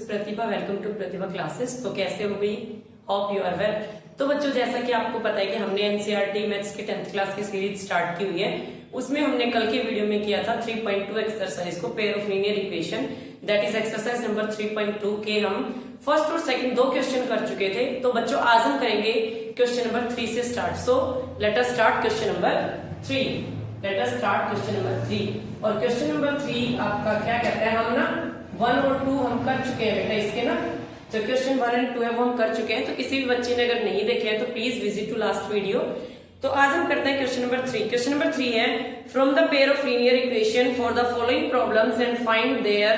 Pratibha. Welcome to Pratibha classes. तो कैसे हो भाई? Hope you are well. तो बच्चों, जैसा कि आपको पता है कि हमने एनसीईआरटी मैथ्स के 10th क्लास की सीरीज स्टार्ट की हुई है। उसमें हमने कल के वीडियो में किया था 3.2 एक्सरसाइज को, pair of linear equation, that is exercise number 3.2 के हम फर्स्ट और सेकंड दो क्वेश्चन कर चुके थे। तो बच्चों आज हम करेंगे क्वेश्चन नंबर 3 से start. So let us start question number 3। Let us start question number 3। और क्वेश्चन नंबर 3 आपका क्या कहता है, हम ना 1 और 2 हम कर चुके हैं बेटा इसके ना, जो क्वेश्चन 1 एंड 2 है वो हम कर चुके हैं। तो किसी भी बच्चे ने अगर नहीं देखे हैं तो please visit to last video. तो आज हम करते हैं क्वेश्चन नंबर 3। क्वेश्चन नंबर 3 है from the pair of linear equation for the following problems and find their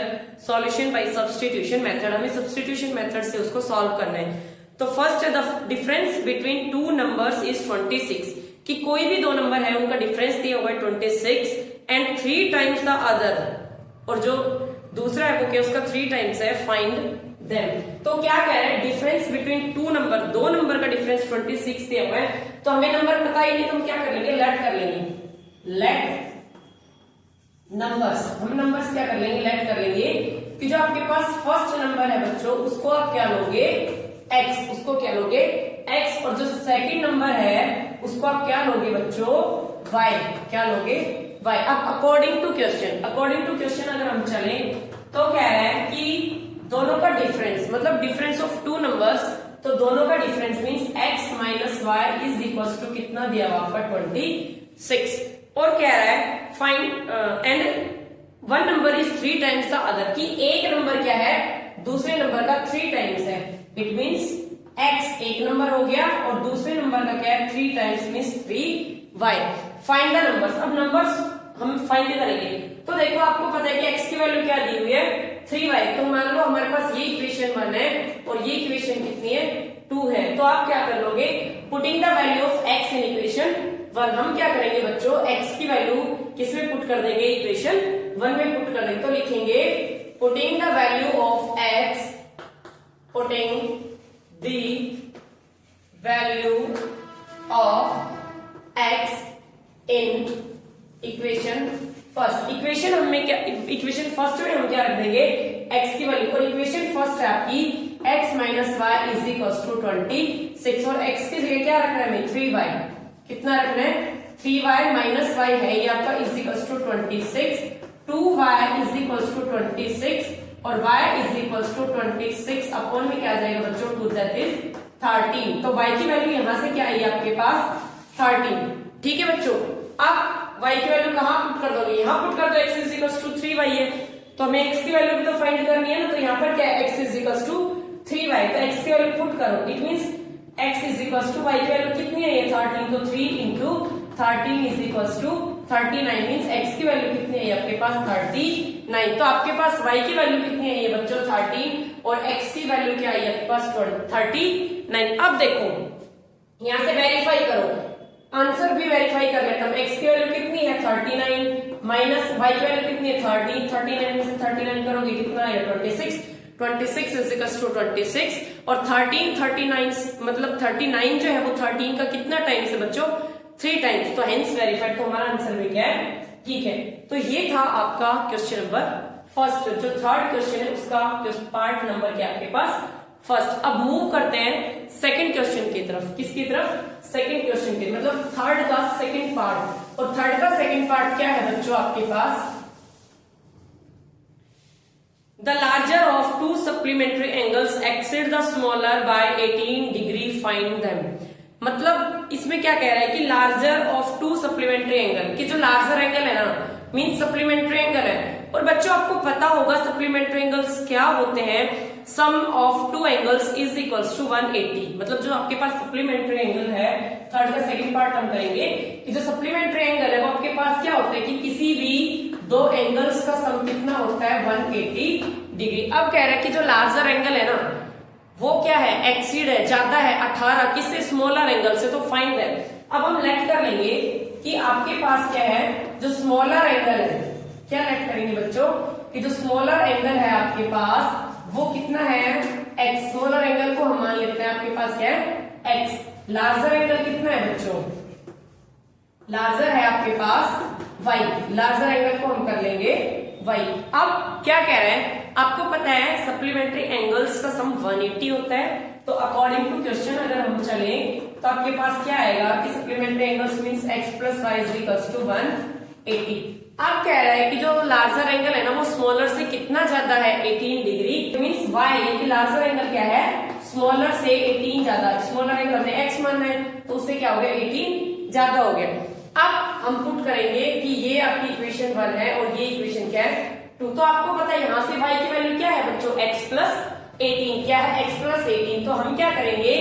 solution bye substitution method. हमें सब्स्टिट्यूशन मेथड से उसको सॉल्व करना है। तो फर्स्ट है the difference between two numbers is 26, कि कोई भी दो नंबर है उनका डिफरेंस दिया हुआ है 26 एंड 3 टाइम्स द अदर, और जो दूसरा है वो क्या, उसका 3 टाइम्स है, फाइंड देम। तो क्या कह रहे हैं, डिफरेंस बिटवीन टू नंबर, दो नंबर का डिफरेंस 26 दिया हुआ है। तो हमें नंबर पता ही नहीं, तो हम क्या कर लेंगे, लेट कर लेंगे। लेट नंबर्स, हम नंबर्स क्या कर लेंगे, लेट कर लेंगे। कि जो आपके पास फर्स्ट नंबर है बच्चों, उसको आप क्या लोगे, x, उसको क्या लोगे x, और जो सेकंड नंबर है उसको आप क्या लोगे बच्चों, y, क्या लोगे y। अब अकॉर्डिंग टू क्वेश्चन अगर हम चले तो कह रहा है कि दोनों का डिफरेंस, मतलब डिफरेंस ऑफ टू नंबर्स, तो दोनों का difference means x minus y is equal to कितना दिया हुआ आपका 26। और कह रहा है find and one number is 3 times the other, कि एक नंबर क्या है दूसरे नंबर का 3 टाइम्स है। इट मींस x एक नंबर हो गया और दूसरे नंबर का क्या है 3 times means 3y। Find the numbers, अब नंबर्स हम फाइंड करेंगे। तो देखो आपको पता है कि x की वैल्यू क्या दी हुई है 3y। तो मान लो हमारे पास ये इक्वेशन 1 है और ये इक्वेशन कितनी है 2 है। तो आप क्या कर लोगे, putting the value of x in equation 1, हम क्या करेंगे बच्चों, x की वैल्यू किस में पुट कर देंगे, इक्वेशन 1 में पुट कर देंगे। तो लिखेंगे putting the value of x, putting the value of x in equation first. Equation हमें क्या, इक्वेशन फर्स्ट में हम क्या रख देंगे, x की वैल्यू, और इक्वेशन फर्स्ट है आपकी x minus y is equal to 26, और x की जगह क्या रखना है हमें 3y, कितना रखना है 3y माइनस वाई है ये आपका is equal to 26, 2y is equal to 26 और y is equal to 26 upon में क्या आ जाएगा बच्चों 2, दैट इज 13। तो y की वैल्यू यहां से क्या आई आपके पास 13। ठीक है बच्चों, अब y की वैल्यू कहां पुट कर दोगे, यहां पुट कर दो, x is equal to 3y है, तो हमें x की वैल्यू भी तो फाइंड करनी है ना। तो यहां पर क्या है, x is equal to 3y, तो x की वैल्यू पुट करो। It means x is equal to y की वैल्यू कितनी है, ये 13, तो 3 into 13 is equal to 39 means x की वैल्यू कितनी है आपके पास 39। तो आपके पास y की वैल्यू कितनी है ये बच्चों 13, और x की वैल्यू क्या है आपके पास 39। अब देखो यहां से वेरीफाई करो, आंसर भी वेरीफाई कर लेता हूं। x की वैल्यू कितनी है 39 माइनस y की वैल्यू कितनी है 30, 39 में से 39 करोगे कितना है 26, 26 इज इक्वल टू 26, और 13 39 मतलब 39 जो है वो 13 का कितना टाइम्स है बच्चों 3 टाइम्स। तो हेंस वेरीफाइड, तो हमारा आंसर भी क्या है, ठीक है। तो ये था आपका क्वेश्चन नंबर फर्स्ट। जो थर्ड क्वेश्चन है उसका पार्ट नंबर क्या आपके पास फर्स्ट। अब मूव करते हैं सेकंड क्वेश्चन की तरफ। किसकी तरफ, सेकंड क्वेश्चन की, मतलब थर्ड का सेकंड पार्ट। और थर्ड का सेकंड पार्ट क्या है बच्चों आपके पास, the larger of two supplementary angles exceed the smaller by 18 degree, find them. मतलब इसमें क्या कह रहा है कि larger of two supplementary angle, कि जो लार्जर एंगल है ना मीन सप्लीमेंट्री एंगल है। और बच्चों आपको पता होगा सप्लीमेंट्री एंगल्स क्या होते हैं, sum of two angles is equal to 180। मतलब जो आपके पास सप्लीमेंट्री एंगल है, थर्ड का सेकंड पार्ट हम करेंगे कि जो सप्लीमेंट्री एंगल है वो आपके पास क्या होता है कि किसी भी दो एंगल्स का सम कितना होता है 180 डिग्री। अब कह रहा है कि जो लार्जर एंगल है ना वो क्या है, एक्सीड है, ज्यादा है 18 किससे, स्मॉलर एंगल से, तो फाइंड है। अब हम लेट कर लेंगे कि आपके पास क्या है, जो स्मॉलर एंगल है, क्या लेट करेंगे बच्चों कि जो स्मॉलर एंगल है आपके पास वो कितना है x। स्मॉलर एंगल को हम मान लेते हैं आपके पास क्या है x। लार्जर एंगल कितना है बच्चों, लार्जर है आपके पास y। लार्जर एंगल को हम कर लेंगे वाई। अब क्या कह रहा है, आपको पता है सप्लीमेंट्री एंगल्स का सम 180 होता है। तो अकॉर्डिंग टू क्वेश्चन अगर हम चले तो आपके पास क्या आएगा कि supplementary angles means x plus y is equals to 180। अब कह रहा है कि जो लार्जर एंगल है ना वो स्मॉलर से कितना ज्यादा है, 18 डिग्री। मींस y की लार्जर एंगल क्या है, स्मॉलर से 18 ज्यादा। स्मॉलर एंगल हमने x मानना है तो उससे क्या हो गया, 18 ज्यादा हो गया। अब हम पुट करेंगे कि ये आपकी इक्वेशन 1 है और ये इक्वेशन क्या है 2। तो आपको पता है यहाँ से y की वैल्यू क्या है बच्चों, x प्लस 18। क्या है, x प्लस 18। तो हम क्या करेंगे,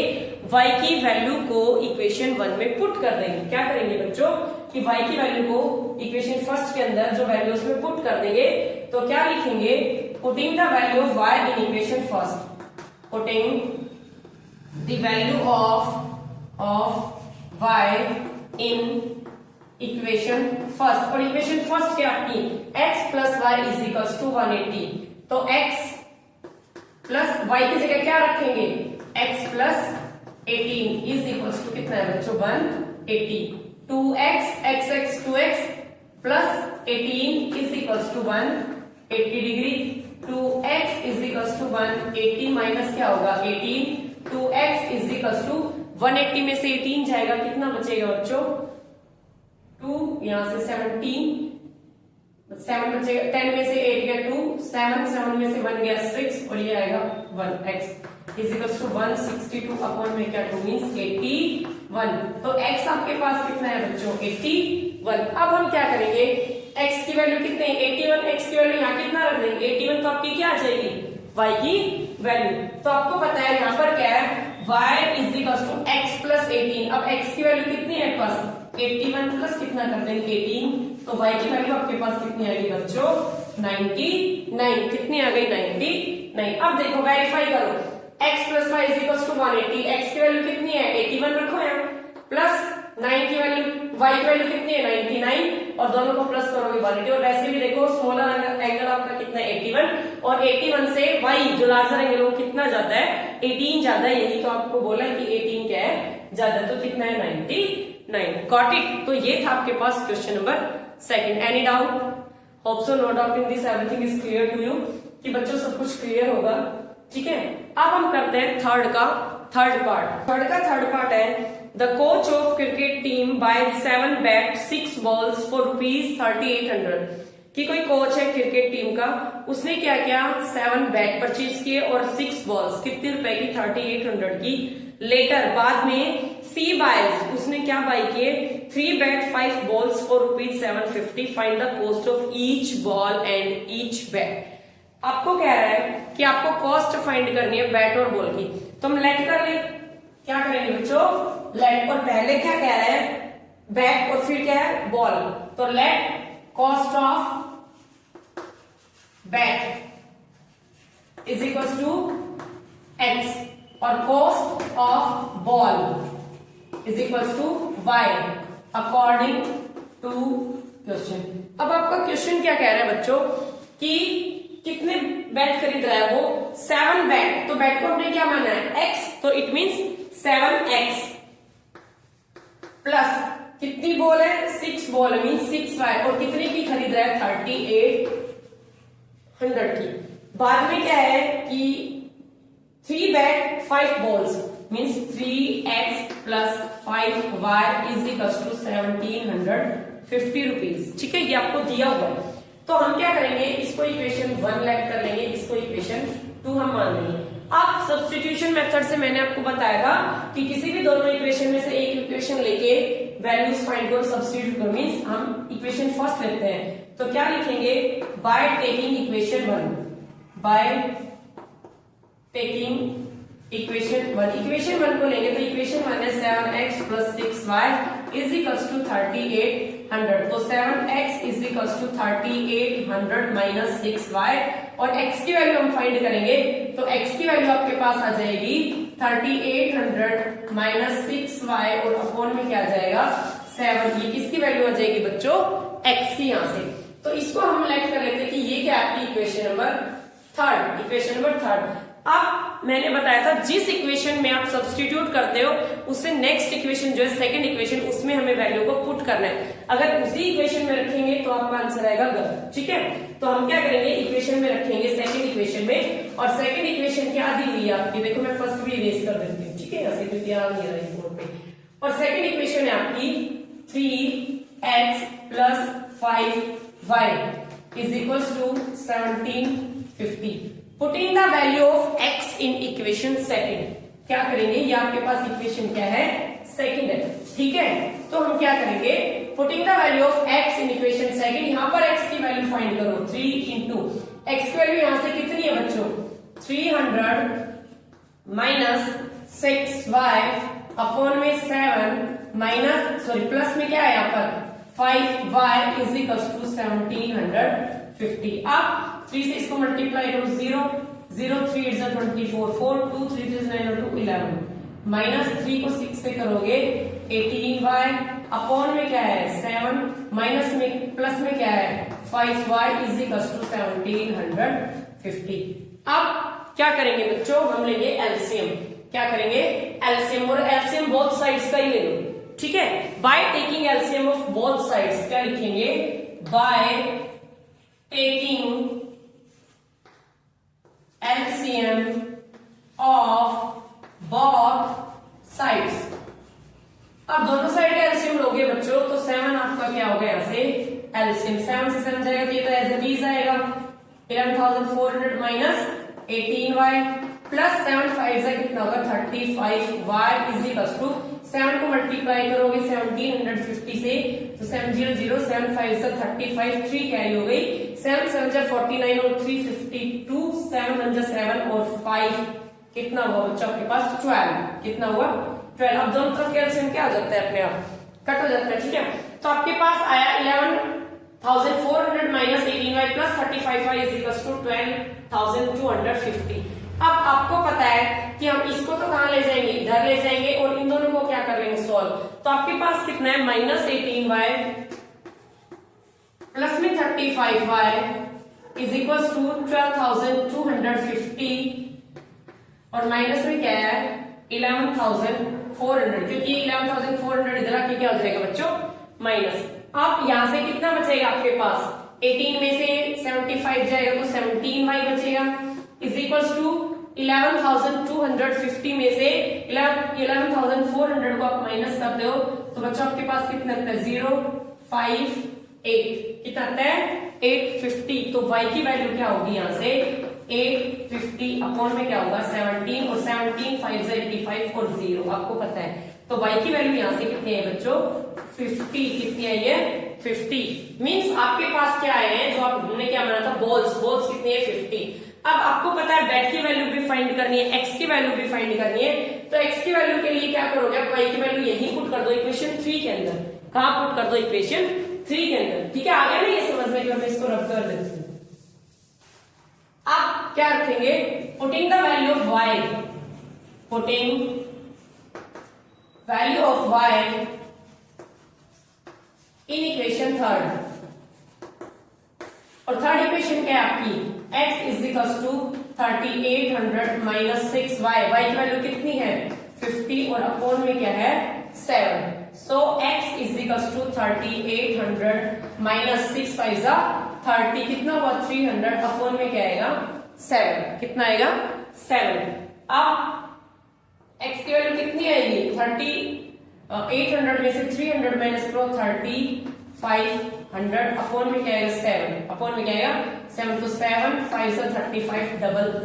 y की वैल्यू को इक्वेशन 1 में पुट कर देंगे। क्या करेंगे बच्चों कि y की वैल्यू को इक्वेशन फर्स्ट के अंदर जो वैल्यू उसमें पुट कर देंगे। तो क्या लिखेंगे, putting the value of y in equation first, putting the value of y in equation first. और इक्वेशन फर्स्ट क्या आपकी, x plus y is equals to 180। तो x प्लस y की जगह क्या रखेंगे, x plus 18 is equals to कितना है बच्चों, 180। 2x x 2x plus 18 is equals to 180 degree. 2x is equals to 180 minus क्या होगा 18। 2x इज इक्वल्स टू 180 में से 18 जाएगा, कितना बचेगा बच्चों, 2 यहां से 17 7 बचेगा। 10 में से 8 गया 2, 7 में से 1 गया 6 और ये आएगा 1x is equals to 162 upon में क्या 2 मींस 81। तो x आपके पास कितना है बच्चों, 81। अब हम क्या करेंगे, x की वैल्यू कितने, 81। x की वैल्यू यहाँ कितना रख देंगे, 81। तो आपकी क्या आ जाएगी, y की वैल्यू। तो आपको पता है यहाँ पर क्या है, y is equals to x plus 18। अब x की वैल्यू कितनी है आपके पास, 81 प्लस कितना कर देंगे 18। तो y की वैल्यू आपके पास कितनी आएगी बच्चों, 99। कितनी आ गई, 99। अब देखो वेरीफाई करो, x plus y is equals to 180। x की वैल्यू कितनी है, 81 रखो यहाँ, प्लस 9 की वैल्यू, y की वैल्यू कितनी है 99 और दोनों को प्लस करोगे 180। और वैसे भी देखो स्मॉलर एंगल आपका कितना है 81 और 81 से y जो लार्जर एंगल वो कितना जाता है, 18 ज्यादा है। यही तो आपको बोला है कि 18 क्या है ज्यादा, तो कितना है 99। Got it. तो ये था आपके पास question number 2। Any doubt, hope so no doubt in this, everything is clear to you, कि बच्चों सब कुछ क्लियर होगा। ठीक है, अब हम करते हैं थर्ड पार्ट। थर्ड पार्ट है, the coach of cricket team buy 7 bat 6 balls for ₹3800। कि कोई कोच है क्रिकेट टीम का, उसने क्या किया, 7 बैट परचेज किए और 6 बॉल्स कितने रुपए की, 3800 की। लेटर बाद में सी बाइज, उसने क्या बाई किए, 3 bat 5 balls for ₹750। Find the cost of each ball and each bat. आपको कह रहा है कि आपको कॉस्ट फाइंड करनी है बैट और बॉल की। तो हम लेट कर ले, क्या करेंगे बच्चों, लेट। और पहले क्या कह रहा है, बैट और फिर क्या है, बॉल। तो let cost of bat is equals to x और cost of ball is equals to y according to question. अब आपका क्वेश्चन क्या कह रहा है बच्चों कि कितने बैट खरीद रहा है वो, 7 बैट। तो बैट को हमने क्या माना है, x, तो इट मींस 7x प्लस कितनी बॉल है, 6 बॉल है मींस 6y। और कितने की खरीद रहा है, 3800 की। बाद में क्या है कि 3 bat 5 balls means 3x plus 5y is equals to 1750 rupees. ठीक है, ये आपको दिया हुआ है। तो हम क्या करेंगे, इसको इक्वेशन 1 लेट कर लेंगे, इसको इक्वेशन 2 हम मान लेंगे। अब सब्स्टिट्यूशन मेथड से मैंने आपको बताया था कि किसी भी दोनों इक्वेशन में से एक इक्वेशन लेके वैल्यूज फाइंड करो, सब्स्टिट्यूट करो। मींस हम इक्वेशन फर्स्ट लेते हैं, तो क्या लिखेंगे, by taking equation 1, by taking equation 1। Equation 1 को लेंगे तो इक्वेशन 1 है 7x plus 6y is equals to 3800। तो 7x is equals to 3800 minus 6y और x की वैल्यू हम फाइंड करेंगे। तो x की वैल्यू आपके पास आ जाएगी 3800 माइनस 6y और अपॉन में क्या आ जाएगा 7। ये किसकी वैल्यू आ जाएगी बच्चों, x की यहां से। तो इसको हम लेट कर लेते हैं कि ये क्या आपकी इक्वेशन नंबर थर्ड। अब मैंने बताया था जिस इक्वेशन में आप सब्स्टिट्यूट करते हो उससे नेक्स्ट इक्वेशन जो है सेकंड इक्वेशन, उसमें हमें वैल्यू को पुट करना है। अगर उसी इक्वेशन में रखेंगे तो आपका आंसर आएगा गलत। ठीक है, तो हम क्या करेंगे, इक्वेशन में रखेंगे सेकंड इक्वेशन में, और सेकंड इक्वेशन क्या दी हुई है आपकी, देखो मैं फर्स्ट भी इरेज कर देती हूँ। ठीक है, ऐसे क्योंकि आ नहीं रहा बोर्ड पे। और सेकंड इक्वेशन है आपकी 3x + 5y is equals to 1750। Putting the value of x in equation second, क्या करेंगे, ये आपके पास इक्वेशन क्या है, सेकंड है। ठीक है, तो हम क्या करेंगे, putting the value of x in equation second, यहां पर x की वैल्यू फाइंड करो। 3 इंटू x की वैल्यू यहां से कितनी है बच्चों, 300 माइनस 6y अपॉन में 7 माइनस सॉरी प्लस में क्या है यहाँ पर 5y इज इक्वल टू 1750। अब 3 से इसको मल्टीप्लाई करो, 0 0 3 इज 24 4 2 3 3 9 2 11 माइनस 3 को 6 से करोगे 18y अपॉन में क्या है 7 माइनस में प्लस में क्या है 5y इज इक्वल टू 1750। अब क्या करेंगे बच्चों, हम लेंगे एलसीएम। क्या करेंगे, एलसीएम, और एलसीएम बोथ साइड्स का ही ले लो। ठीक है, by taking LCM of both sides, क्या लिखेंगे, by taking LCM of both sides। अब दोनों साइड का एलसीएम लोगे बच्चों तो 7 आपका क्या होगा, यहाँ से एलसीएम 7 से 7 जाएगा, ये तो एज इट इज आएगा 11400 माइनस 18y प्लस 7 5 से कितना होगा 35y इज इक्वल टू 7 को मल्टीप्लाई करोगे 1750 से तो 700 7 5 से 35 3 कैरी हो गई, 7 7 जा 49 और 352 7 1 जा 7 और 5 कितना हुआ बच्चों आपके पास 12, कितना हुआ 12। अब दोनों तरफ कैल्शियम क्या हो जाता है, अपने आप कट हो जाता है। ठीक है, तो आपके पास आया 11,400 minus 18y plus 35y is equal to 12,250। अब आपको पता है कि हम इसको तो कहां ले जाएंगे, इधर ले जाएंगे और इन दोनों को क्या कर लेंगे सॉल्व। तो आपके पास कितना है माइनस 18y प्लस में 35y इज इक्वल टू 12,250 और माइनस में क्या है 11,400, क्योंकि 11,400 इधर आके क्या हो जाएगा बच्चों माइनस। अब यहां से कितना बचेगा आपके पास 18 में से 75 जाएगा तो 17y बचेगा इज इक्वल टू 11,250 में से 11,400 को आप माइनस करते हो तो बच्चों आपके पास कितना आता है 0 5 8 कितना आता है 850। तो y की वैल्यू क्या होगी यहाँ से 850 अपॉन में क्या होगा 17 और 17 5 से 85 और 0 आपको पता है। तो y की वैल्यू यहाँ से कितनी है बच्चों 50, कितनी है ये 50। मींस आपके पास क्या आए हैं जो आप हमने क्या माना था बॉल्स कितनी है 50। अब आपको पता है बेट की वैल्यू भी फाइंड करनी है, एक्स की वैल्यू भी फाइंड करनी है। तो एक्स की वैल्यू के लिए क्या करोगे आप y की वैल्यू यही पुट कर दो इक्वेशन 3 के अंदर। कहां पुट कर दो इक्वेशन 3 के अंदर। ठीक है, आगे ना ये समझ में कि मैं इसको रब कर देती हूँ। आप क्या रखेंगे putting the value of y, putting value of y in equation third. और थर्ड इक्वेशन क्या है आपकी x is equal to 3800 minus 6y, y की वैल्यू कितनी है 50 और अपॉन में क्या है 7। So x is equal to 3800 minus 6 5 30 कितना हुआ 300 अपॉन में क्या आएगा 7, कितना आएगा 7। अब x की वैल्यू कितनी आएगी 800 में से 300 माइनस करो 3500 अपॉन में क्या आएगा 7, अपॉन में क्या आएगा 7 तो 7 5 से 35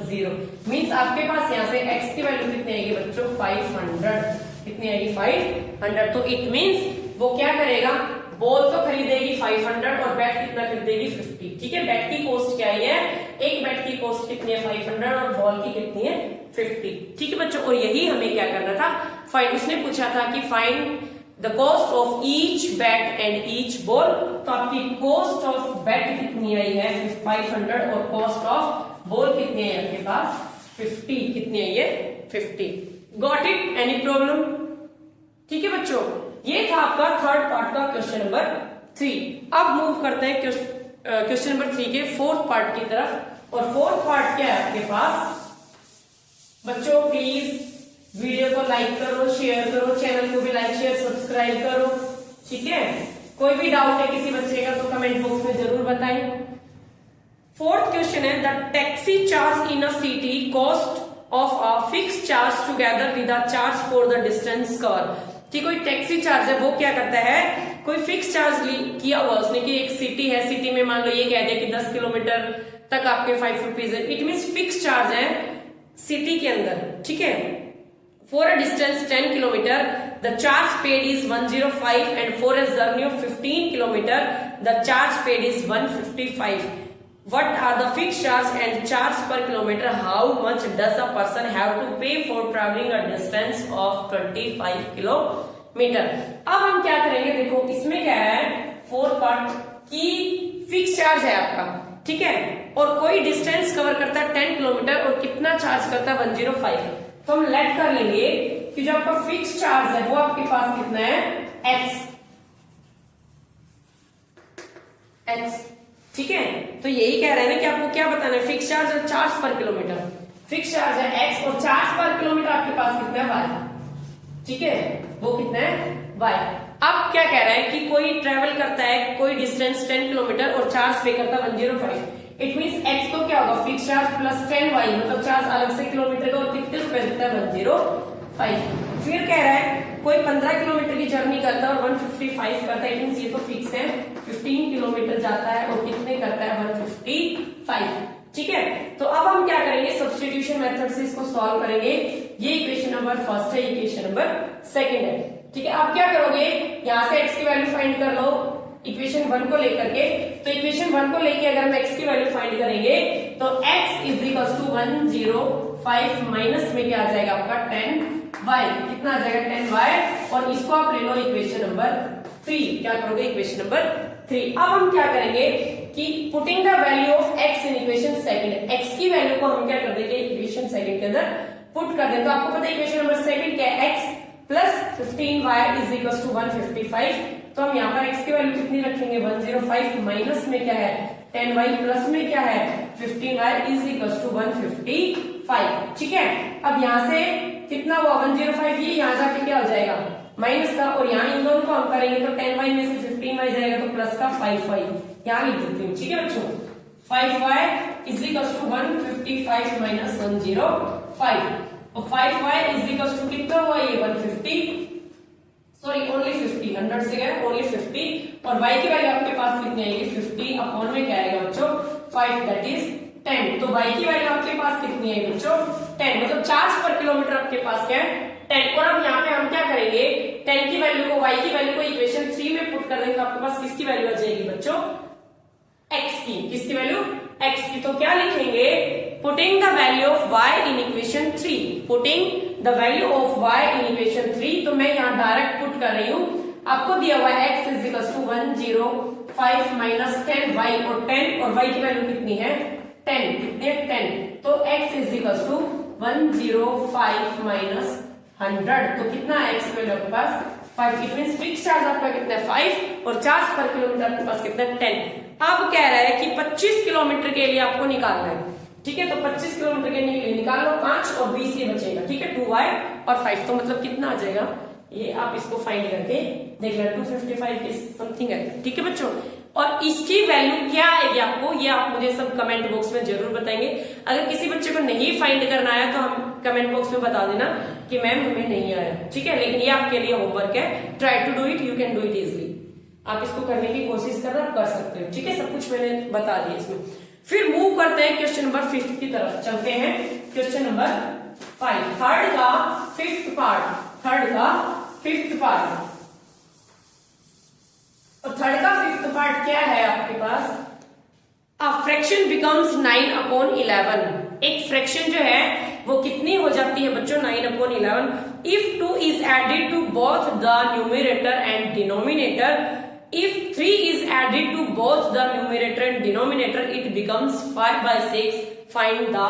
00 मींस आपके पास यहाँ से x की वैल्यू कितनी आएगी बच्चों 500, कितनी आएगी 500। तो इट मींस वो क्या करेगा बॉल तो खरीदेगी 500 और बैट कितना खरीदेगी 50। ठीक है, बैट की कॉस्ट क्या है एक बैट की कॉस्ट कितनी है 500 और बॉल की कितनी है 50। ठीक है बच्चों, और यही हमें क्या करना था फाइंड, उसने पूछा था कि find the cost of each bat and each ball. तो आपकी कॉस्ट ऑफ बैट कितनी आई है 500 और कॉस्ट ऑफ बॉल कितनी है आपके पास 50, कितनी है ये 50। Got it, any problem. ठीक है बच्चों, ये था आपका थर्ड पार्ट का क्वेश्चन नंबर 3। अब मूव करते हैं क्वेश्चन नंबर 3 के फोर्थ पार्ट की तरफ। और फोर्थ पार्ट क्या है आपके पास बच्चों प्लीज वीडियो को लाइक करो, शेयर करो, चैनल को भी लाइक शेयर सब्सक्राइब करो, ठीक है। कोई भी डाउट है किसी बच्चे का तो कमेंट बॉक्स में जरूर बताएं। फोर्थ क्वेश्चन है the taxi charge in a city cost of a fix charge together with a charge for the distance cover. कि कोई टैक्सी चार्ज है वो क्या करता है, कोई फिक्स चार्ज किया हुआ उसने कि एक सिटी है, सिटी में मान लो ये कह दे कि 10 किलोमीटर तक आपके 5 रुपीज है, इट मीन्स फिक्स चार्ज है सिटी के अंदर, ठीक है। For a distance 10 kilometre the charge paid is 105 and for a journey of 15 kilometre the charge paid is 155. What are the fixed charge and charge per kilometer? How much does a person have to pay for traveling a distance of 25 kilometer? अब हम क्या करेंगे, देखो इसमें क्या है, 4 part की fix charge है आपका, ठीक है, और कोई डिस्टेंस कवर करता है 10 किलोमीटर और कितना चार्ज करता है 105. तो हम लेट कर लेंगे कि जो आपका फिक्स चार्ज है वो आपके पास कितना है, x, ठीक है। तो यही कह रहे हैं ना कि आपको क्या बताना है, फिक्स चार्ज और चार्ज पर किलोमीटर। फिक्स चार्ज है x और चार्ज पर किलोमीटर आपके पास कितना है, y, ठीक है, वो कितना है, y। अब क्या कह रहा है कि कोई ट्रेवल करता है कोई डिस्टेंस 10 किलोमीटर और चार्ज पे करता है 105. इट मीन्स x तो क्या होगा, फिक्स चार्ज प्लस 10y, मतलब चार्ज अलग से किलोमीटर का और कितने रुपए देता है, 105. फिर कह रहा है कोई 15 किलोमीटर की जर्नी करता है और 155 करता है, मीन्स ये तो फिक्स है, 15 किलोमीटर जाता है और कितने करता है, 155, ठीक है। तो अब हम क्या करेंगे, सब्स्टिट्यूशन मेथड से इसको सॉल्व करेंगे। ये इक्वेशन नंबर फर्स्ट है, इक्वेशन नंबर सेकंड है, ठीक है। आप क्या करोगे, यहां से x की वैल्यू फाइंड कर लो इक्वेशन 1 को लेकर के। तो इक्वेशन 1 को लेके अगर हम x की वैल्यू फाइंड करेंगे तो x is equal to 105 minus में क्या आ जाएगा आपका 10y, कितना आ जाएगा 10y, और इसको आप ले लो इक्वेशन नंबर 3। क्या करोगे, इक्वेशन नंबर 3। अब हम क्या करेंगे कि putting the value of x in equation second, x की वैल्यू को हम क्या कर देंगे, इक्वेशन सेकंड के अंदर पुट कर दें। तो आपको पता है इक्वेशन नंबर सेकंड क्या है, x plus 15y is equal to 155। तो हम यहाँ पर x की वैल्यू कितनी रखेंगे, 105 माइनस में क्या है 10y प्लस में क्या है 15y इज इक्वल टू 155, ठीक है। अब यहाँ से कितना हुआ 105, ये यहाँ जाके क्या हो जाएगा माइनस का, और यहाँ इन दोनों को हम करेंगे तो 10y में से 15y जाएगा तो प्लस का 5y यहाँ लिख देती हूँ, ठीक है बच्चों। 5y is equal to 155 minus 105, और 5y इज इक्वल टू कितना हुआ ये 150, सॉरी ओनली 50, 100 से गया ओनली 50, और y की वैल्यू आपके पास कितनी आएगी 50 अपॉन में क्या आएगा बच्चों 5, दैट इज 10। तो y की वैल्यू आपके पास कितनी है बच्चों 10, मतलब चार्ज पर किलोमीटर आपके पास क्या है 10। और अब यहाँ पे हम क्या करेंगे, 10 की वैल्यू को y की वैल्यू को इक्वेशन 3 में पुट कर देंगे तो आपके पास किसकी वैल्यू आ जाएगी बच्चों, x की, किसकी वैल्यू x की। तो क्या लिखेंगे, putting the value of y in equation 3, putting the value of y in equation 3। तो मैं यहाँ डायरेक्ट पुट कर रही हूँ, आपको दिया हुआ है x is equal to 105 minus 10y, और 10 और y की वैल्यू कितनी है 10, कितनी है 10, तो x is equal to 105 minus 100, तो कितना है x वैल्यू आपके पास 5। इट मींस फिक्स चार्ज आपका कितना है 5 और चार्ज पर किलोमीटर आपके पास कितना है 10। अब कह रहा है कि 25 किलोमीटर के लिए आपको निकालना है, ठीक है। तो 25 किलोमीटर के लिए निकाल लो 5 और 20 ये बचेगा, ठीक है, 2y और 5, तो मतलब कितना आ जाएगा, ये आप इसको फाइंड करके देख लेना 255 के समथिंग है, ठीक है बच्चों। और इसकी वैल्यू क्या आएगी आपको, ये आप मुझे सब कमेंट बॉक्स में जरूर बताएंगे। अगर किसी बच्चे को नहीं फाइंड करना आया तो हम कमेंट बॉक्स में बता देना कि मैम हमें नहीं आया, ठीक है। लेकिन ये आपके लिए होमवर्क है, try to do it, you can do it easily. आप इसको करने की कोशिश करना, कर सकते हो, ठीक है। सब कुछ मैंने बता दिया इसमें। फिर मूव करते हैं क्वेश्चन नंबर 5 की तरफ, चलते हैं क्वेश्चन नंबर 5, थर्ड का फिफ्थ पार्ट। और थर्ड का फिफ्थ पार्ट क्या है आपके पास, अ फ्रैक्शन बिकम्स 9/11। एक फ्रैक्शन जो है वो कितनी हो जाती है बच्चों 9/11 if 2 is added to both the numerator and denominator. If 3 is added to both the numerator and denominator, it becomes 5/6. Find the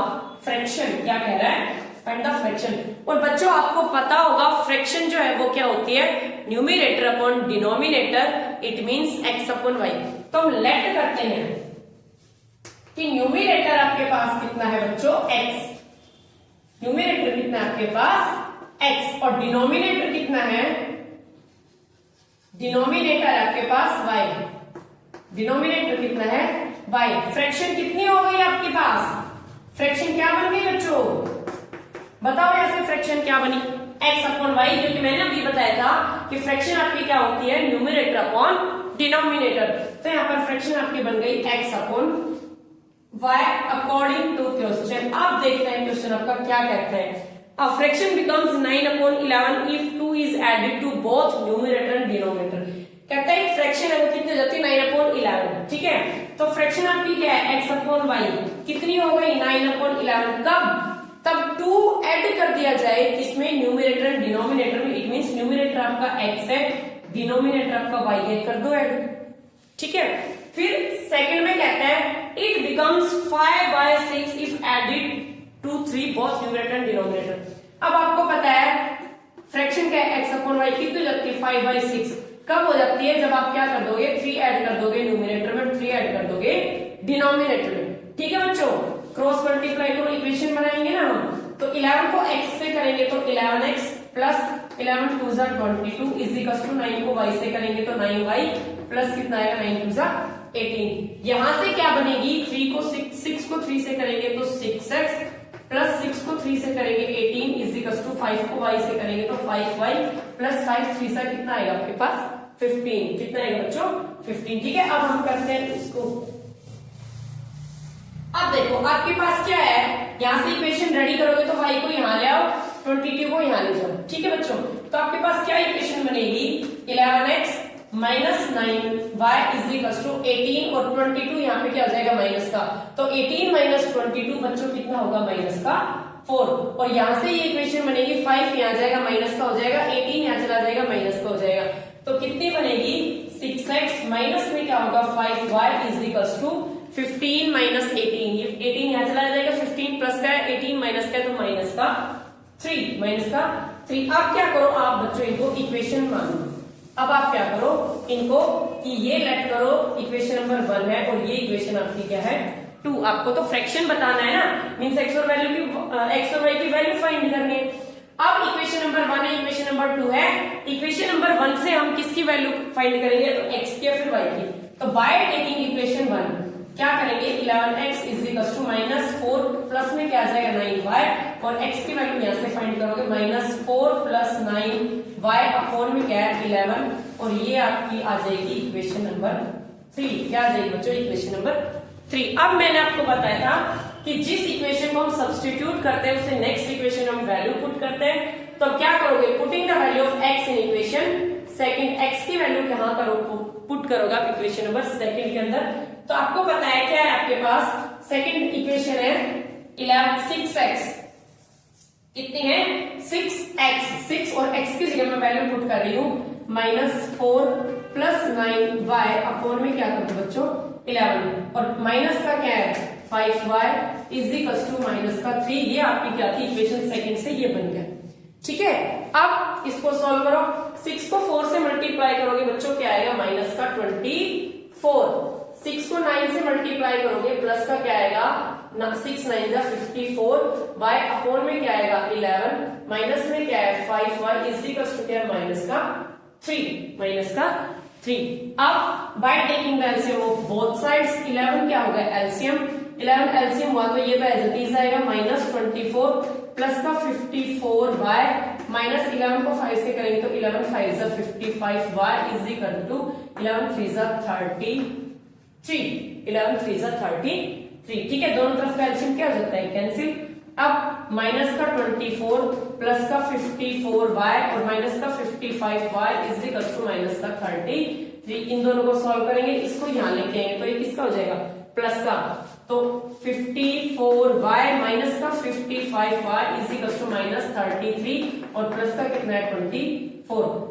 fraction. क्या कह रहा है, find the fraction। और बच्चों आपको पता होगा फ्रैक्शन जो है वो क्या होती है, numerator upon denominator, it means x upon y। तो हम लेट करते हैं कि न्यूमरेटर आपके पास कितना है बच्चों x, न्यूमिनेटर कितना है आपके पास x और डिनोमिनेटर कितना है, डिनोमिनेटर है आपके पास y, डिनोमिनेटर कितना है y। फ्रैक्शन कितनी हो गई आपके पास, फ्रैक्शन क्या बन गई बच्चों, बताओ ऐसे फ्रैक्शन क्या बनी, x अपॉन y, जो कि मैंने अभी बताया था कि फ्रैक्शन आपकी क्या होती है, न्यूमिनेटर अपॉन डिनोमिनेटर। तो यहाँ पर फ्रैक्शन आपकी बन गई x upon y according to question. अब देखते हैं क्वेश्चन आपका क्या कहता है। A fraction becomes 9 upon 11 if 2 is added to both numerator and denominator। कहता है एक फ्रैक्शन है वो कितनी हो जाती है 9 अपॉन 11, ठीक है। तो फ्रैक्शन आपकी क्या है x अपॉन y, कितनी हो गई 9 अपॉन 11, कब, तब 2 ऐड कर दिया जाए किसमें, न्यूमिनेटर एंड डिनोमिनेटर में। इट मींस न्यूमिनेटर आपका x है, डिनोमिनेटर आपका y है, कर दो ऐड, ठीक है। फिर सेकंड में कहता है it becomes 5/6 if added to 3 both numerator and denominator. अब आपको पता है फ्रैक्शन क्या है x अपॉन y, कितनी हो जाती है 5/6, कब हो जाती है, जब आप क्या कर दोगे 3 ऐड कर दोगे न्यूमिनेटर में, 3 ऐड कर दोगे डिनोमिनेटर में, ठीक है बच्चों। क्रॉस मल्टीप्लाई करो, इक्वेशन बनाएंगे ना हम, तो 11 को x से करेंगे तो 11x प्लस 11 2 जा 22 इज इक्वल टू 9 को y से करेंगे तो 9y प्लस कितना आएगा 9 2 जा 18। यहां से क्या बनेगी, 3 को 6 को 3 से करेंगे तो 6x प्लस 6 को 3 से करेंगे 18 इज इक्वल टू 5 को y से करेंगे तो 5y प्लस 5 3 से कितना आएगा आपके पास 15, कितना आएगा बच्चों 15, ठीक है। अब हम करते हैं इसको। अब देखो आपके पास क्या है, यहां से इक्वेशन रेडी करोगे तो y को यहां ले आओ, 22 को यहां ले जाओ, ठीक है बच्चों। तो आपके पास क्या इक्वेशन बनेगी, 11x minus 9y is equal to 18 और 22 यहाँ पे क्या हो जाएगा माइनस का, तो 18 माइनस 22 बच्चों कितना होगा माइनस का 4, और यहाँ से ये इक्वेशन बनेगी 5 यहाँ जाएगा माइनस का हो जाएगा, 18 यहाँ चला जाएगा माइनस का हो जाएगा, तो कितनी बनेगी 6x माइनस में क्या होगा 5y is equal to 15 minus 18, ये 18 यहाँ चला जाएगा, 15 प्लस का है 18 माइनस का है तो माइनस का 3, माइनस का 3। अब क्या करो आप बच्चों, इनको इक्वेशन मानो। अब आप क्या करो इनको कि ये लेट करो इक्वेशन नंबर 1 है और ये इक्वेशन आपकी क्या है 2। आपको तो फ्रैक्शन बताना है ना, मींस x और वैल्यू की x और y की वैल्यू फाइंड करनी है। अब इक्वेशन नंबर 1 है, इक्वेशन नंबर 2 है। इक्वेशन नंबर 1 से हम किसकी वैल्यू फाइंड करेंगे, तो x की या फिर y की। तो बाय टेकिंग इक्वेशन 1 क्या करेंगे, 11x is equal to minus 4 plus में क्या आ जाएगा 9y और x की वैल्यू यहां से फाइंड करोगे माइनस 4 प्लस 9y अपॉन में क्या है 11, और ये आपकी आ जाएगी इक्वेशन नंबर 3। क्या आ जाएगी बच्चों इक्वेशन नंबर 3। अब मैंने आपको बताया था कि जिस इक्वेशन को हम सब्स्टिट्यूट करते हैं उसे नेक्स्ट इक्वेशन हम वैल्यू पुट करते हैं। तो क्या करोगे, putting the value of x in equation second, x की वैल्यू कहां करो पुट करोगे आप इक्वेशन नंबर सेकंड के अंदर। तो आपको पता है क्या है आपके पास सेकंड इक्वेशन है 6x, कितनी है 6x, 6 और x की जगह मैं वैल्यू पुट कर रही हूं -4 प्लस 9y अपॉन में क्या करते बच्चों 11, और माइनस का क्या है 5y is equal to minus का 3। ये आपकी क्या थी इक्वेशन सेकंड से ये बन गया, ठीक है। अब इसको सॉल्व करो, 6 को 4 से मल्टीप्लाई करोगे बच्चों क्या आएगा माइनस का 24, 6 को 9 से मल्टीप्लाई करोगे प्लस का क्या आएगा 6 9 जा 54 y अपॉन में क्या आएगा 11, माइनस में क्या है 5y इज इक्वल टू क्या माइनस का 3, माइनस का 3। अब by taking the LCM of both sides 11 क्या होगा एलसीएम, 11 एलसीएम हुआ तो ये तो एज इट इज आएगा -24 प्लस का 54y माइनस 11 को 5 से करेंगे तो 11 5 जा 55y इज इक्वल टू 11 3 जा 33, 11 3 जा 33, ठीक है। दोनों तरफ का एलसीएम क्या हो जाता है कैंसिल। अब माइनस का 24 प्लस का 54y और माइनस का 55y is equal to minus का 33, इन दोनों को सॉल्व करेंगे, इसको यहां लेके आएंगे तो ये किसका हो जाएगा प्लस का, तो 54y माइनस का 55y is equal to minus 33 और प्लस का कितना है 24।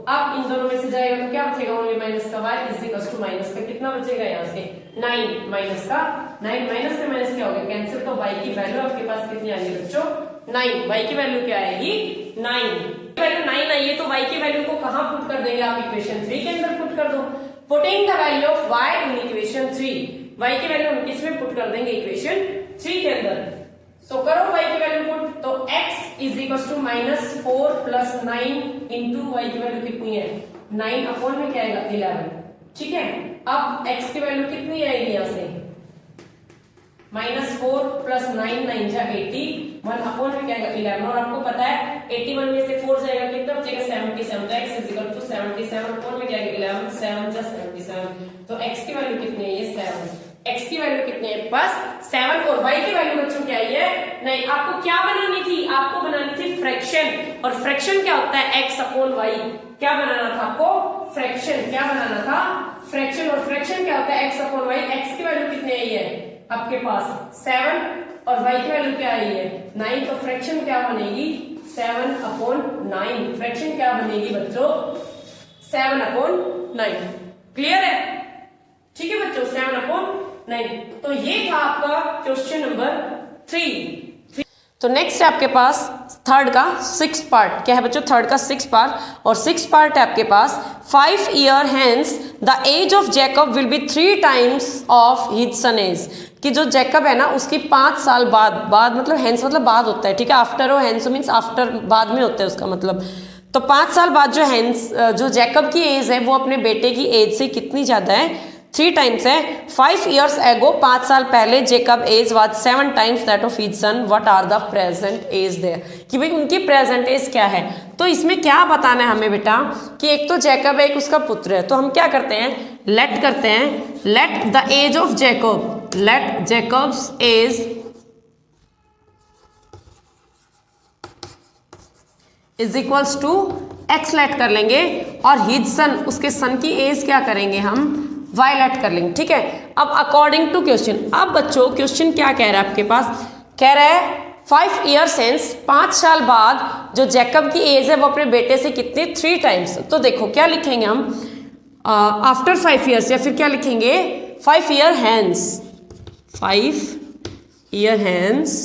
अब इन दोनों में से जाएगा तो क्या बचेगा ओनली माइनस का y is equal to minus का कितना बचेगा यहाँ से 9, माइनस का 9, माइनस से माइनस क्या होगा कैंसिल, तो y की वैल्यू आपके पास कितनी आएगी बच्चों 9, y की वैल्यू क्या आएगी 9, वैल्यू 9 आई है तो y की वैल्यू को कहां पुट कर देंगे आप इक्वेशन 3 के अंदर पुट कर दो। Putting the value of y in equation 3, y की वैल्यू हम किसमें पुट कर देंगे इक्वेशन 3 के अंदर। सो करो y की वैल्यू पुट, तो x equal to -4 plus 9 into y की वैल्यू कितनी है 9 अपॉन में क्या आएगा 11। ठीक है, अब x की वैल्यू कितनी आएगी यहां से -4 प्लस 9 9 जा 80 1 अपॉन में क्या आएगा 11। और आपको पता है 81 में से 4 जाएगा कितना बचेगा 77। तो x is equal to 77 upon में क्या आएगा 11 7 जा 77। तो x की वैल्यू कितनी है ये 7। x की वैल्यू कितनी है बस 7 और y की वैल्यू बच्चों क्या है नहीं। आपको क्या बनानी थी, आपको बनानी थी फ्रैक्शन। और फ्रैक्शन क्या होता है x अपॉन y। क्या बनाना था आपको फ्रैक्शन, क्या बनाना था फ्रैक्शन। और फ्रैक्शन क्या होता है x अपॉन y। x की वैल्यू कितनी आई है आपके पास 7 और y की वैल्यू क्या आई है 9। तो फ्रैक्शन क्या बनेगी 7 अपॉन 9। फ्रैक्शन क्या बनेगी बच्चों 7 अपॉन 9। क्लियर है, ठीक है बच्चों 7 अपॉन 9। तो ये था आपका क्वेश्चन नंबर 3। तो नेक्स्ट है आपके पास थर्ड का 6 पार्ट। क्या है बच्चों थर्ड का 6 पार्ट। और 6 पार्ट है आपके पास 5 year hence the age of Jacob will be 3 times of his son age. कि जो जैकब है ना उसकी 5 साल बाद मतलब हेंस मतलब बाद होता है, ठीक है। आफ्टर और हेंस मीन्स आफ्टर बाद में होता है उसका मतलब। तो 5 साल बाद जो जैकब की एज है वो अपने बेटे की एज से कितनी ज्यादा है 3 टाइम्स है। 5 years ago 5 साल पहले Jacob age was 7 times that of his son. What are the present age their. कि भाई उनकी प्रेजेंट एज क्या है। तो इसमें क्या बताना है हमें बेटा कि एक तो जैकब है एक उसका पुत्र है। तो हम क्या करते हैं लेट करते हैं let the age of Jacob, let Jacob's age is equals to x let कर लेंगे और हिज सन उसके सन की एज क्या करेंगे हम वायलेट कर लेंगे, ठीक है। अब अकॉर्डिंग टू क्वेश्चन, अब बच्चों क्वेश्चन क्या कह रहा है आपके पास, कह रहा है 5 years hence 5 साल बाद जो जैकब की एज है वो अपने बेटे से कितनी 3 टाइम्स। तो देखो क्या लिखेंगे हम आफ्टर 5 years या फिर क्या लिखेंगे 5 year hence, 5 year hence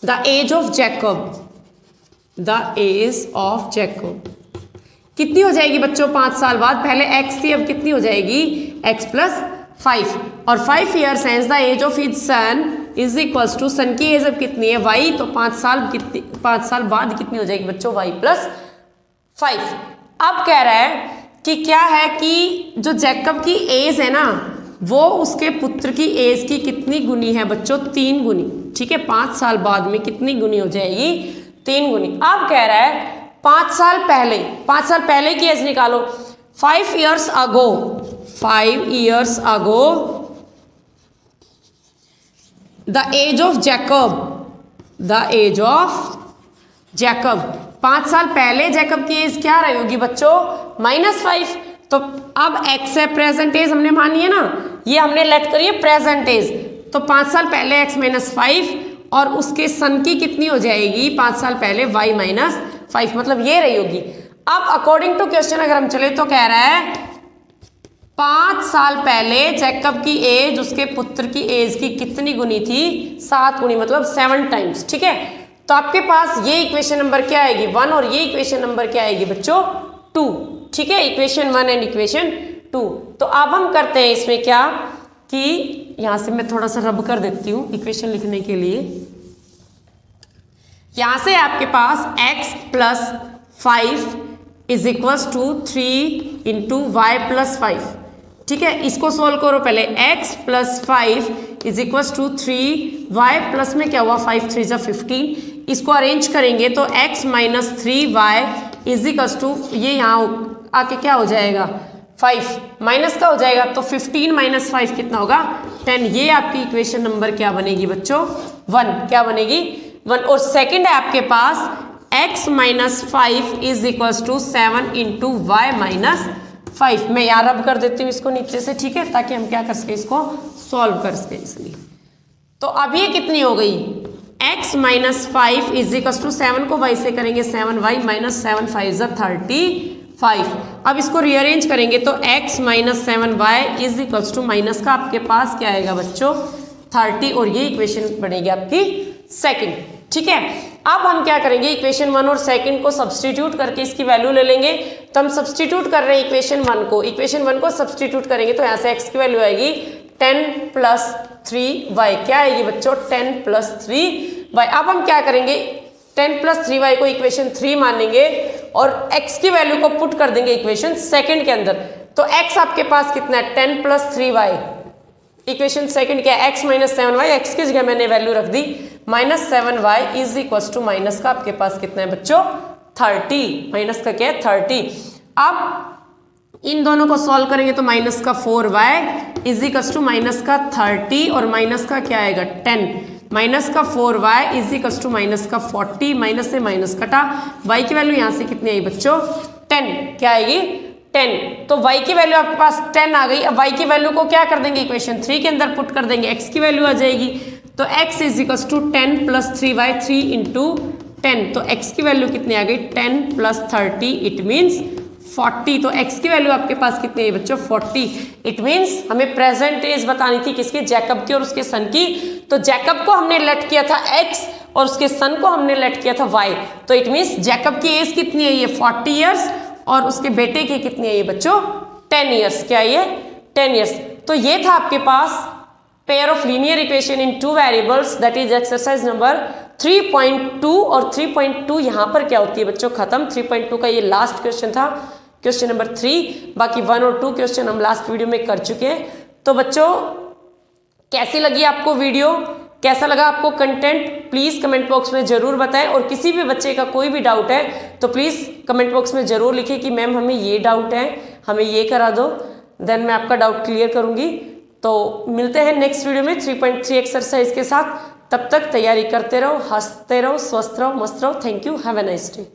the age of Jacob, the age of Jacob कितनी हो जाएगी बच्चों 5 साल बाद। पहले x थी अब कितनी हो जाएगी x प्लस 5। और 5 years hence the age of his son is equals to son की एज अब कितनी है y। तो 5 साल बाद कितनी हो जाएगी बच्चों y प्लस 5। अब कह रहा है कि क्या है कि जो जैकब की एज है ना वो उसके पुत्र की एज की कितनी गुनी है बच्चों 3 गुनी, ठीक है। 5 साल बाद में कितनी गुनी हो जाएगी 3 गुनी। अब कह रहा है 5 साल पहले की एज निकालो। 5 years ago, 5 years ago the age of Jacob, the age of Jacob 5 साल पहले जैकब की एज क्या रही होगी बच्चों -5। तो अब x है प्रेजेंट एज हमने मानी है ना, ये हमने लेट करी है प्रेजेंट एज। तो 5 साल पहले x -5 और उसके सन की कितनी हो जाएगी 5 साल पहले y -5, मतलब ये रही होगी। अब अकॉर्डिंग टू क्वेश्चन अगर हम चले तो कह रहा है 5 साल पहले जैकब की एज उसके पुत्र की एज की कितनी गुनी थी 7 गुनी, मतलब 7 टाइम्स, ठीक है। तो आपके पास ये इक्वेशन नंबर क्या आएगी 1 और ये इक्वेशन नंबर क्या आएगी बच्चों 2, ठीक है। Equation 1 and equation 2। तो अब हम करते हैं इसमें क्या कि यहां से मैं थोड़ा सा रब कर देती हूँ इक्वेशन लिखने के लिए। यहां से आपके पास x plus 5 is equals to 3 into y plus 5, ठीक है। इसको सोल्व करो पहले। x plus 5 is equals to 3 y plus में क्या हुआ 5 3 जा 15। इसको अरेंज करेंगे तो x minus 3 y is equals to ये यहाँ आके क्या हो जाएगा 5 माइनस का हो जाएगा। तो 15 माइनस 5 कितना होगा 10। ये आपकी इक्वेशन नंबर क्या बनेगी बच्चों 1, क्या बनेगी 1। और सेकंड है आपके पास x minus 5 is equals to 7 into y minus 5। मैं यहाँ रब कर देती हूँ इसको नीचे से, ठीक है, ताकि हम क्या कर सके इसको सॉल्व कर सके इसलिए। तो अब ये कितनी हो गई x minus 5 is equals to 7 को y से करेंगे 7y माइनस 7 5 जा 35। अब इसको रीअरेंज करेंगे तो x minus 7y is equals to minus का आपके पास क्या आएगा बच्चों 30। और ये इक्वेशन बनेगी आपकी सेकंड, ठीक है। अब हम क्या करेंगे इक्वेशन 1 और सेकंड को सब्सटीट्यूट करके इसकी वैल्यू ले लेंगे। तो हम सब्सटीट्यूट कर रहे हैं इक्वेशन 1 को सब्सटीट्यूट करेंगे तो यहाँ से x की वैल्यू आएगी 10 प्लस 3y। क्या आएगी बच्चों 10 प्लस 3y। अब हम क्या करेंगे 10 + 3y को इक्वेशन 3 मानेंगे और x की वैल्यू को पुट कर देंगे इक्वेशन सेकंड के अंदर, तो x आपके पास कितना है 10 + 3y, इक्वेशन सेकंड क्या है x - 7y, x की जगह मैंने वैल्यू रख दी -7y is equal to minus का आपके पास कितना है बच्चों 30, माइनस का क्या है 30। अब इन दोनों को सॉल्व करेंगे तो माइनस का 4y is equal to minus का 30 और माइनस का क्या आएगा 10, माइनस का 4y is equal to minus का 40, माइनस से माइनस कटा, y की वैल्यू यहाँ से कितनी आई बच्चों 10, क्या आएगी 10, तो y की वैल्यू आपके पास 10 आ गई। अब y की वैल्यू को क्या कर देंगे इक्वेशन 3 के अंदर पुट कर देंगे, x की वैल्यू आ जाएगी, तो x is equal to 10 + 3y, 3 × 10, तो x की वैल्यू कितनी आ गई 10 + 30 इट मीन्स 40, तो x की वैल्यू आपके पास कितनी है बच्चों 40, इट मीन्स हमें प्रेजेंट एज बतानी थी किसकी, जैकब की और उसके सन की, तो जैकब को हमने लेट किया था x और उसके सन को हमने लेट किया था y, तो इट मीन्स जैकब की एज कितनी है ये 40 ईयर्स और उसके बेटे की कितनी है ये बच्चों 10 ईयर्स, क्या ये 10 ईयर्स। तो ये था आपके पास pair of linear equation in 2 variables, that is exercise number 3.2 और 3.2 यहाँ पर क्या होती है बच्चों खत्म, 3.2 का ये लास्ट क्वेश्चन था, क्वेश्चन नंबर 3, बाकी 1 और 2 क्वेश्चन हम लास्ट वीडियो में कर चुके हैं। तो बच्चों कैसी लगी आपको वीडियो, कैसा लगा आपको कंटेंट, प्लीज़ कमेंट बॉक्स में ज़रूर बताएं, और किसी भी बच्चे का कोई भी डाउट है तो प्लीज़ कमेंट बॉक्स में ज़रूर लिखें कि मैम हमें ये डाउट है, हमें ये करा दो, देन मैं आपका डाउट क्लियर करूँगी। तो मिलते हैं नेक्स्ट वीडियो में 3.3 एक्सरसाइज के साथ, तब तक तैयारी करते रहो, हंसते रहो, स्वस्थ रहो, मस्त रहो। Thank you, have a nice day.